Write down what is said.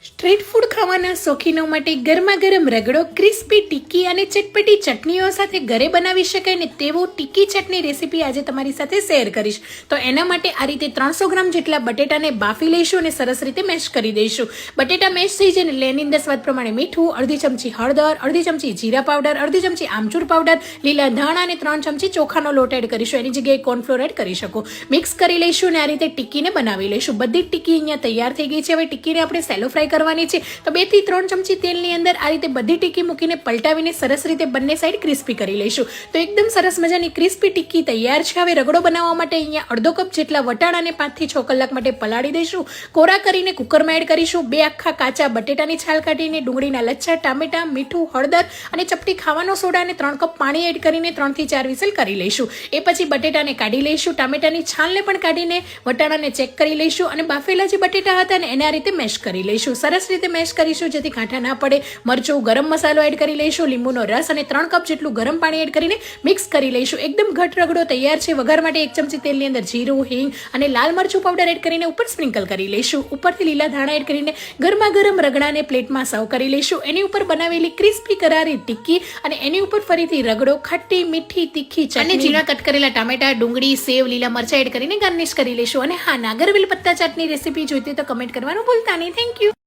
Street food ખાવાના શોખીનો માટે ગરમા ગરમ રગડો, ક્રિસ્પી ટિક્કી અને ચટપટી ચટણીઓ સાથે ઘરે બનાવી શકાય ને તેવો ટિક્કી ચટણી રેસીપી આજે તમારી સાથે શેર કરીશ. તો એના માટે આ રીતે 300 ગ્રામ જેટલા બટેટાને બાફી લઈશું અને સરસ રીતે મેશ કરી દઈશું. બટેટા મેશ થઈ જાય એટલે એની અંદર સ્વાદ પ્રમાણે મીઠું, અડધી ચમચી હળદર, અડધી ચમચી જીરા પાવડર, અડધી ચમચી આમચૂર પાવડર, લીલા ધાણા અને 3 ચમચી ચોખાનો લોટ એડ કરીશું. એની જગ્યાએ કોર્નફ્લોર એડ કરી શકો. મિક્સ કરી લઈશું અને આ રીતે ટિક્કીને બનાવી લઈશું. બધી ટિક્કી અહીંયા તૈયાર થઈ ગઈ છે. હવે ટિક્કીને આપણે સેલો ફ્રાય કરવાની છે. તો 2 થી 3 ચમચી તેલની અંદર આ રીતે બધી ટિક્કી મૂકીને પલટાવીને સરસ રીતે બંને સાઈડ ક્રિસ્પી કરી લઈશું. તો એકદમ સરસ મજાની ક્રિસ્પી ટિક્કી તૈયાર છે. હવે રગડો બનાવવા માટે અહીંયા અડધો કપ જેટલા વટાણાને 5 થી 6 કલાક માટે પલાળી દઈશું. કોરા કરીને કુકરમાં એડ કરીશું. 2 આખા કાચા બટેટાની છાલ કાઢીને, ડુંગળીના લચ્છા, ટામેટા, મીઠું, હળદર અને ચપટી ખાવાનો સોડા અને 3 કપ પાણી એડ કરીને 3 થી 4 વિસલ કરી લઈશું. એ પછી બટેટાને કાઢી લઈશું. ટામેટાની છાલને પણ કાઢીને વટાણાને ચેક કરી લઈશું અને બાફેલા જે બટેટા હતા ને એને આ રીતે મેશ કરી લઈશું. સરસ રીતે મેશ કરીશું જેથી કાંઠા ના પડે. મરચું, ગરમ મસાલો એડ કરી લઈશું. લીંબુનો રસ અને 3 કપ જેટલું ગરમ પાણી એડ કરીને મિક્સ કરી લઈશું. એકદમ ઘટ રગડો તૈયાર છે. વઘાર માટે 1 ચમચી તેલની અંદર જીરું, હિંગ અને લાલ મરચું પાવડર એડ કરીને ઉપર સ્પ્રિંકલ કરી લઈશું. ઉપરથી લીલા ધાણા એડ કરીને ગરમા ગરમ રગડાને પ્લેટમાં સર્વ કરી લઈશું. એની ઉપર બનાવેલી ક્રિસ્પી કરારી ટિક્કી અને એની ઉપર ફરીથી રગડો, ખાટી મીઠી તીખી ચટણી, ઝીણા કટ કરેલા ટામેટા, ડુંગળી, સેવ, લીલા મરચા એડ કરીને ગાર્નિશ કરી લઈશું. અને હા, નાગરવેલ પત્તા ચાટની રેસીપી જોઈતી તો કમેન્ટ કરવાનું ભૂલતા નહીં. Thank you.